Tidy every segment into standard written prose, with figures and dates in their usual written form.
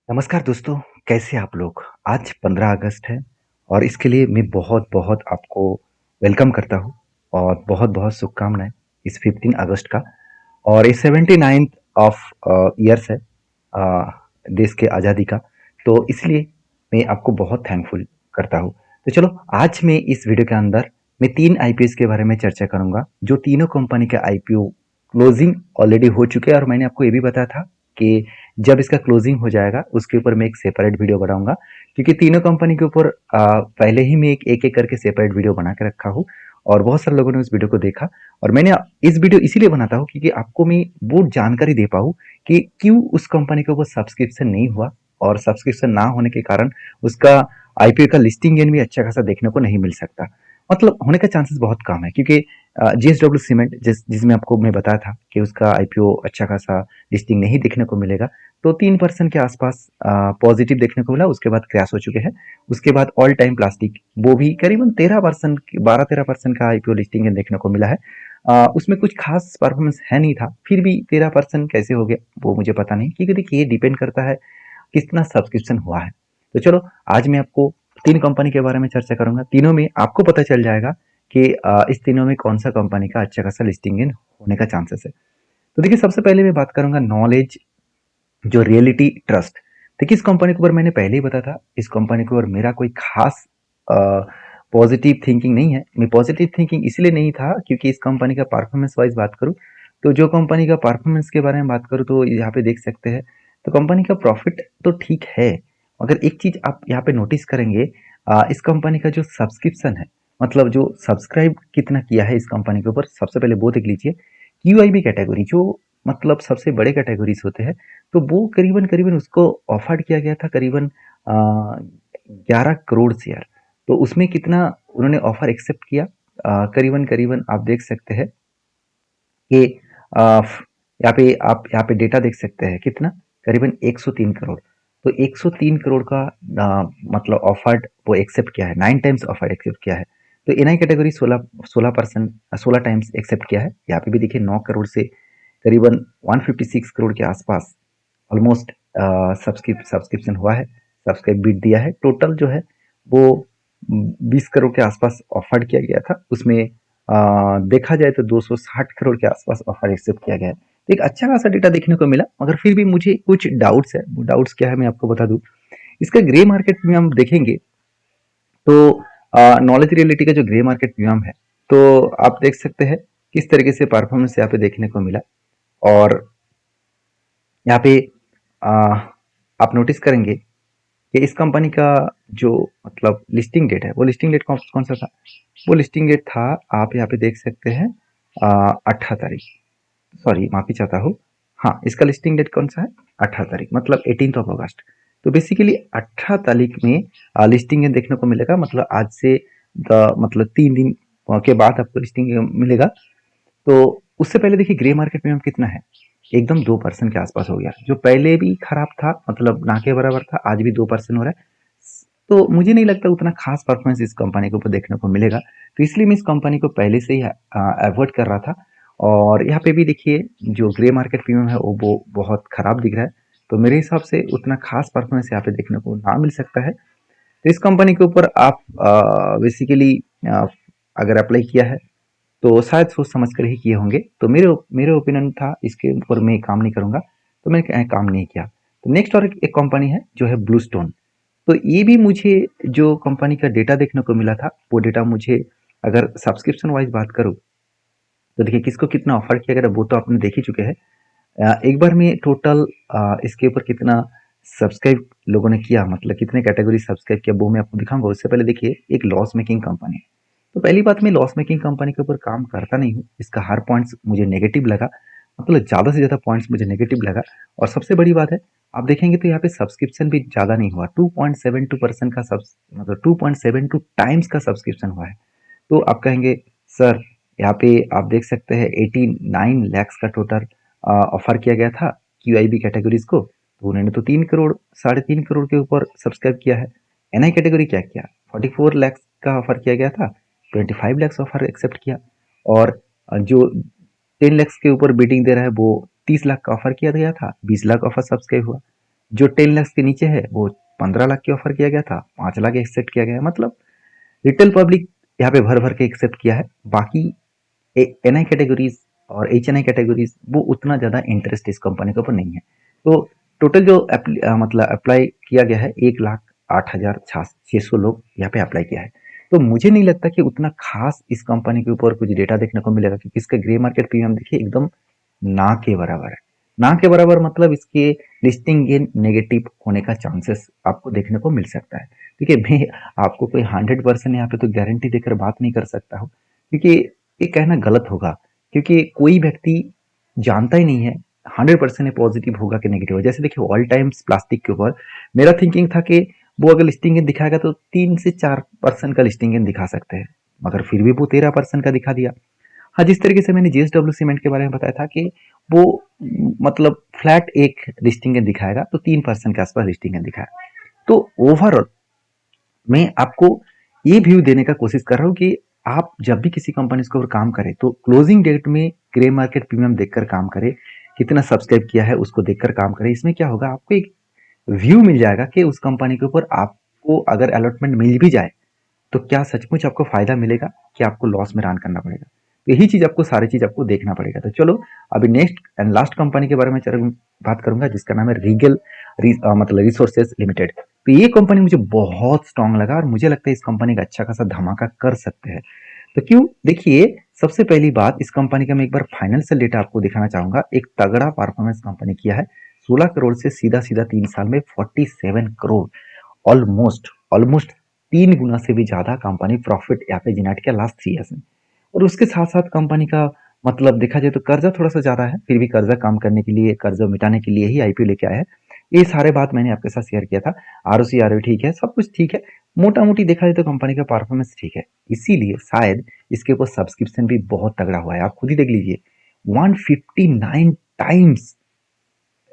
नमस्कार दोस्तों, कैसे आप लोग? आज 15 अगस्त है और इसके लिए मैं बहुत-बहुत आपको वेलकम करता हूँ और बहुत-बहुत शुभकामनाएँ इस 15 अगस्त का। और ये 79th ऑफ ईयर्स है देश के आज़ादी का, तो इसलिए मैं आपको बहुत थैंकफुल करता हूँ। तो चलो आज मैं इस वीडियो के अंदर मैं 3 आईपीओज़ के बारे में चर्चा करूँगा, जो तीनों कंपनी के आईपीओ क्लोजिंग ऑलरेडी हो चुके हैं और मैंने आपको ये भी बताया था कि जब इसका क्लोजिंग हो जाएगा उसके ऊपर मैं एक सेपरेट वीडियो बनाऊंगा, क्योंकि तीनों कंपनी के ऊपर पहले ही मैं एक करके सेपरेट वीडियो बना के रखा हूँ और बहुत सारे लोगों ने उस वीडियो को देखा। और मैंने इस वीडियो इसीलिए बनाता हूँ क्योंकि आपको मैं वो जानकारी दे पाऊँ कि क्यों उस कंपनी का वो सब्सक्रिप्शन नहीं हुआ और सब्सक्रिप्शन ना होने के कारण उसका आईपीओ का लिस्टिंग गेन भी अच्छा खासा देखने को नहीं मिल सकता। मतलब होने का चांसेस बहुत कम है, क्योंकि जीएसडब्ल्यू सीमेंट जिसमें आपको मैं बताया था कि उसका आईपीओ अच्छा खासा लिस्टिंग नहीं देखने को मिलेगा, तो 3% के आसपास पॉजिटिव देखने को मिला, उसके बाद क्रैश हो चुके हैं। उसके बाद ऑल टाइम प्लास्टिक वो भी करीबन 13%, 12-13% का आईपीओ लिस्टिंग देखने को मिला है। उसमें कुछ खास परफॉर्मेंस है नहीं था, फिर भी 13% कैसे हो गया वो मुझे पता नहीं, क्योंकि देखिए ये डिपेंड करता है कितना सब्सक्रिप्शन हुआ है। तो चलो आज मैं आपको तीन कंपनी के बारे में चर्चा करूंगा, तीनों में आपको पता चल जाएगा कि इस तीनों में कौन सा कंपनी का अच्छा खासा लिस्टिंग इन होने का चांसेस है। तो देखिए सबसे पहले मैं बात करूंगा नॉलेज जो रियलिटी ट्रस्ट। देखिए इस कंपनी के ऊपर मैंने पहले ही बताया था, इस कंपनी के ऊपर मेरा कोई खास पॉजिटिव थिंकिंग नहीं है। मैं पॉजिटिव थिंकिंग इसलिए नहीं था क्योंकि इस कंपनी का परफॉर्मेंस वाइज बात करूँ, तो जो कंपनी का परफॉर्मेंस के बारे में बात करूँ तो यहाँ पे देख सकते हैं, तो कंपनी का प्रॉफिट तो ठीक है, मगर एक चीज आप यहाँ पे नोटिस करेंगे, इस कंपनी का जो सब्सक्रिप्शन है, मतलब जो सब्सक्राइब कितना किया है इस कंपनी के ऊपर, सबसे पहले वो देख लीजिए। क्यूआईबी कैटेगरी जो मतलब सबसे बड़े कैटेगरीज होते हैं, तो वो करीबन करीबन उसको ऑफर्ड किया गया था करीबन 11 करोड़ शेयर। तो उसमें कितना उन्होंने ऑफर एक्सेप्ट किया, करीबन करीबन आप देख सकते हैं कि यहाँ पे डेटा देख सकते हैं कितना, करीबन 103 करोड़। तो 103 करोड़ का मतलब ऑफर्ड वो एक्सेप्ट किया है, 9 टाइम्स ऑफर्ड एक्सेप्ट किया है। तो एनआई कैटेगरी 16% 16 टाइम्स एक्सेप्ट किया है। यहाँ पे भी देखिए 9 करोड़ से करीबन 156 करोड़ के आसपास ऑलमोस्ट सब्सक्रिप्शन हुआ है, सब्सक्राइब बीट दिया है। टोटल जो है वो 20 करोड़ के आसपास ऑफर किया गया था, उसमें देखा जाए तो 260 करोड़ के आसपास ऑफर एक्सेप्ट किया गया है। तो एक अच्छा खासा डेटा देखने को मिला, मगर फिर भी मुझे कुछ डाउट्स है। वो डाउट्स क्या है मैं आपको बता दूं। इसका ग्रे मार्केट में हम देखेंगे तो नॉलेज रियलिटी का जो ग्रे मार्केट प्रीमियम है, तो आप देख सकते हैं किस तरीके से परफॉर्मेंस यहाँ पे देखने को मिला। और यहाँ पे आ, आप नोटिस करेंगे कि इस कंपनी का जो मतलब लिस्टिंग डेट है, वो लिस्टिंग डेट कौन कौन सा था, वो लिस्टिंग डेट था, आप यहाँ पे देख सकते हैं 18 तारीख, सॉरी माफी चाहता हूँ। हाँ, इसका लिस्टिंग डेट कौन सा है, 18 तारीख, मतलब 18 अगस्त। तो बेसिकली 18 तारीख में लिस्टिंग देखने को मिलेगा, मतलब आज से मतलब 3 दिन के बाद आपको लिस्टिंग मिलेगा। तो उससे पहले देखिए ग्रे मार्केट में हम कितना है, एकदम 2% के आसपास हो गया, जो पहले भी खराब था, मतलब ना के बराबर था, आज भी 2% हो रहा है। तो मुझे नहीं लगता उतना खास परफॉर्मेंस इस कंपनी के ऊपर देखने को मिलेगा, तो इसलिए मैं इस कंपनी को पहले से ही अवॉइड कर रहा था। और यहाँ पे भी देखिए जो ग्रे मार्केट प्रीमियम है वो बहुत खराब दिख रहा है, तो मेरे हिसाब से उतना खास परफॉर्मेंस यहाँ पे देखने को ना मिल सकता है। तो इस कंपनी के ऊपर आप बेसिकली अगर अप्लाई किया है तो शायद सोच समझ कर ही किए होंगे। तो मेरे ओपिनियन था इसके ऊपर मैं काम नहीं करूंगा, तो मैंने काम नहीं किया। तो नेक्स्ट और एक कंपनी है जो है ब्लू स्टोन। तो ये भी मुझे जो कंपनी का डेटा देखने को मिला था, वो डेटा मुझे अगर सब्सक्रिप्शन वाइज बात करूँ तो देखिए किसको कितना ऑफर किया गया वो तो आपने देख ही चुके हैं। एक बार में टोटल इसके ऊपर कितना सब्सक्राइब लोगों ने किया, मतलब कितने कैटेगरी सब्सक्राइब किया, वो मैं आपको दिखाऊंगा। उससे पहले देखिए एक लॉस मेकिंग कंपनी है, तो पहली बात मैं लॉस मेकिंग कंपनी के ऊपर काम करता नहीं हूँ, इसका हर पॉइंट्स मुझे नेगेटिव लगा, मतलब ज़्यादा से ज़्यादा पॉइंट्स मुझे नेगेटिव लगा। और सबसे बड़ी बात है, आप देखेंगे तो यहाँ पे सब्सक्रिप्शन भी ज़्यादा नहीं हुआ, 2.72% का मतलब 2.72 टाइम्स का सब्सक्रिप्शन हुआ है। तो आप कहेंगे सर यहाँ पे आप देख सकते हैं 89 लैक्स का टोटल ऑफर किया गया था क्यूआईबी कैटेगरीज को, तो उन्होंने तो 3 करोड़ 3.5 करोड़ के ऊपर सब्सक्राइब किया है। एनआई कैटेगरी क्या किया, 44 लैक्स का ऑफर किया गया था, 25 लैक्स ऑफर एक्सेप्ट किया। और जो 10 लैक्स के ऊपर बीटिंग दे रहा है वो 30 लाख का ऑफर किया गया था, 20 लाख ऑफर सब्सक्राइब हुआ। जो 10 लाख के नीचे है वो 15 लाख की ऑफर किया गया था, 5 लाख एक्सेप्ट किया गया है। मतलब रिटेल पब्लिक यहाँ पे भर भर के एक्सेप्ट किया है। बाकी एनआई कैटेगरीज और एचएनआई कैटेगरीज वो उतना ज़्यादा इंटरेस्ट इस कंपनी के ऊपर नहीं है। तो टोटल जो मतलब अप्लाई किया गया है 1,08,600 लोग यहाँ पे अप्लाई किया है। तो मुझे नहीं लगता कि उतना खास इस कंपनी के ऊपर कुछ डेटा देखने को मिलेगा, क्योंकि इसका ग्रे मार्केट प्रीमियम देखिए एकदम ना के बराबर है। ना के बराबर मतलब इसके लिस्टिंग गेन नेगेटिव होने का चांसेस आपको देखने को मिल सकता है। देखिए मैं आपको कोई 100% यहाँ पे तो गारंटी देकर बात नहीं कर सकता हूँ, क्योंकि ये कहना गलत होगा, क्योंकि कोई व्यक्ति जानता ही नहीं है 100% पॉजिटिव होगा कि नेगेटिव होगा। जैसे देखिए ऑल टाइम्स प्लास्टिक के ऊपर मेरा थिंकिंग था कि वो अगर लिस्टिंग गेन दिखाएगा तो 3 से 4% का लिस्टिंग गेन दिखा सकते हैं, मगर फिर भी वो 13% का दिखा दिया। हाँ, जिस तरीके से मैंने जेएसडब्ल्यू सीमेंट के बारे में बताया था कि वो मतलब फ्लैट एक लिस्टिंग गेन दिखाएगा तो 3% के आसपास लिस्टिंग गेन दिखाया। तो ओवरऑल मैं आपको ये व्यू देने का कोशिश कर रहा हूँ कि आप जब भी किसी कंपनी के ऊपर काम करें तो क्लोजिंग डेट में ग्रे मार्केट प्रीमियम देखकर काम करें, कितना सब्सक्राइब किया है उसको देखकर काम करें। इसमें क्या होगा, आपको एक व्यू मिल जाएगा कि उस कंपनी के ऊपर आपको अगर अलॉटमेंट मिल भी जाए तो क्या सचमुच आपको फायदा मिलेगा कि आपको लॉस में रन करना पड़ेगा। तो यही चीज आपको सारी चीज आपको देखना पड़ेगा। तो चलो अभी नेक्स्ट एंड लास्ट कंपनी के बारे में बात करूंगा, जिसका नाम है रीगल मतलब रिसोर्सेज लिमिटेड। तो ये कंपनी मुझे बहुत स्ट्रांग लगा और मुझे लगता है इस कंपनी का अच्छा खासा धमाका कर सकते हैं। तो क्यों, देखिए सबसे पहली बात, इस कंपनी का मैं एक बार फाइनेंशियल डेटा आपको दिखाना चाहूंगा। एक तगड़ा परफॉर्मेंस कंपनी किया है, 16 करोड़ से सीधा सीधा 3 साल में 47 करोड़, ऑलमोस्ट ऑलमोस्ट 3 गुना से भी ज्यादा कंपनी प्रॉफिट यहाँ पे जनरेट किया लास्ट 3 ईयर्स में। और उसके साथ साथ कंपनी का मतलब देखा जाए तो कर्जा थोड़ा सा ज्यादा है, फिर भी कर्जा काम करने के लिए, कर्जा मिटाने के लिए ही आईपीओ लेके आया है। ये सारे बात मैंने आपके साथ शेयर किया था। आरओसी आरओ ठीक है, सब कुछ ठीक है, मोटा मोटी देखा जाए तो कंपनी का परफॉर्मेंस ठीक है। इसीलिए शायद इसके ऊपर सब्सक्रिप्शन भी बहुत तगड़ा हुआ है। आप खुद ही देख लीजिए 159 टाइम्स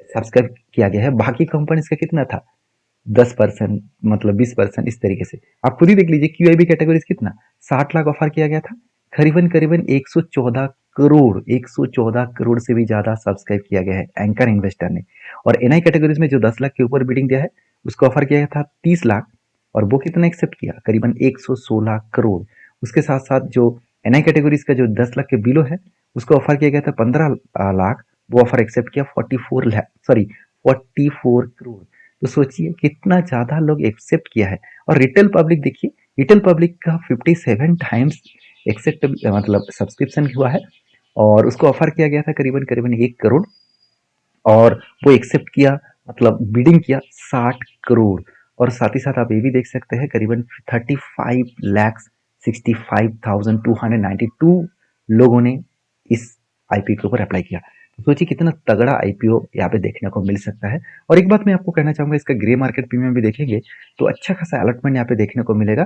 सब्सक्राइब किया गया है। बाकी कंपनीज का कितना था, 10%, मतलब 20%, इस तरीके से आप खुद ही देख लीजिए। क्यूआईबी कैटेगरीज कितना, 60 लाख ऑफर किया गया था, करीबन करीबन 114 करोड़, 114 करोड़ से भी ज्यादा सब्सक्राइब किया गया है एंकर इन्वेस्टर ने। और एनआई कैटेगरीज में जो 10 लाख के ऊपर बिडिंग दिया है उसको ऑफर किया गया था 30 लाख, और वो कितना एक्सेप्ट किया, करीबन 116 करोड़। उसके साथ साथ जो एनआई कैटेगरीज का जो 10 लाख के बिलो है उसको ऑफर किया गया था 15 लाख, वो ऑफर एक्सेप्ट किया 44 करोड़। तो सोचिए कितना ज्यादा लोग एक्सेप्ट किया है। और रिटेल पब्लिक देखिए, रिटेल पब्लिक का 57 टाइम्स एक्सेप्ट मतलब सब्सक्रिप्शन हुआ है, और उसको ऑफर किया गया था करीबन करीबन 1 करोड़, और वो एक्सेप्ट किया, मतलब बिडिंग किया 60 करोड़। और साथ ही साथ आप ये भी देख सकते हैं करीबन 35,65,292 लोगों ने इस आईपीओ के ऊपर अप्लाई किया। तो सोचिए कितना तगड़ा आईपीओ यहाँ पे देखने को मिल सकता है। और एक बात मैं आपको कहना चाहूंगा, इसका ग्रे मार्केट प्रीमियम भी देखेंगे तो अच्छा खासा अलॉटमेंट यहाँ पे देखने को मिलेगा,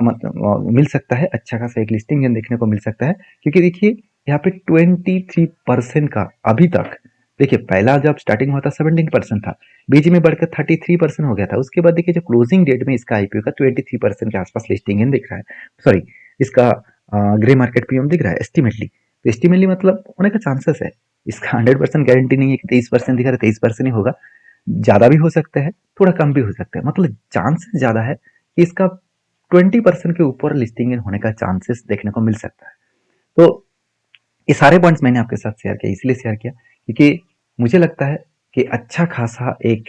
मतलब मिल सकता है, अच्छा खासा एक लिस्टिंग देखने को मिल सकता है। क्योंकि देखिए यहाँ पे 23% का अभी तक, देखिए पहला जब स्टार्टिंग हुआ था 17% था, बीच में बढ़कर 33% हो गया था। उसके बाद देखिए जो क्लोजिंग डेट में इसका आईपीओ का 23% के आसपास लिस्टिंग इन दिख रहा है, सॉरी इसका ग्रे मार्केट प्रीमियम दिख रहा है एस्टिमेटली। तो एस्टिमेटली मतलब होने का चांसेस है, इसका 100% गारंटी नहीं है कि 23% दिखा रहा है 23% ही होगा, ज्यादा भी हो सकता है, थोड़ा कम भी हो सकता है, मतलब चांसेस ज्यादा है कि इसका 20% के ऊपर लिस्टिंग इन होने का चांसेस देखने को मिल सकता है। तो ये सारे पॉइंट्स मैंने आपके साथ शेयर किया, इसलिए शेयर किया क्योंकि मुझे लगता है कि अच्छा खासा एक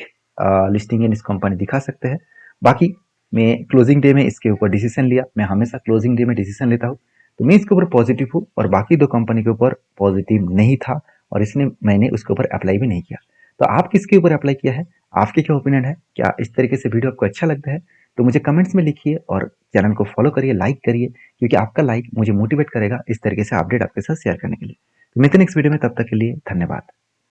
लिस्टिंग इन इस कंपनी दिखा सकते हैं। बाकी मैं क्लोजिंग डे में इसके ऊपर डिसीजन लिया, मैं हमेशा क्लोजिंग डे में डिसीजन लेता हूँ, तो मैं इसके ऊपर पॉजिटिव हूँ, और बाकी दो कंपनी के ऊपर पॉजिटिव नहीं था, और इसलिए मैंने उसके ऊपर अप्लाई भी नहीं किया। तो आप किसके ऊपर अप्लाई किया है, आपके क्या ओपिनियन है, क्या इस तरीके से वीडियो आपको अच्छा लगता है, तो मुझे कमेंट्स में लिखिए, और चैनल को फॉलो करिए, लाइक करिए, क्योंकि आपका लाइक मुझे मोटिवेट करेगा इस तरीके से अपडेट आपके साथ शेयर करने के लिए। तो मिलते हैं नेक्स्ट वीडियो में, तब तक के लिए धन्यवाद।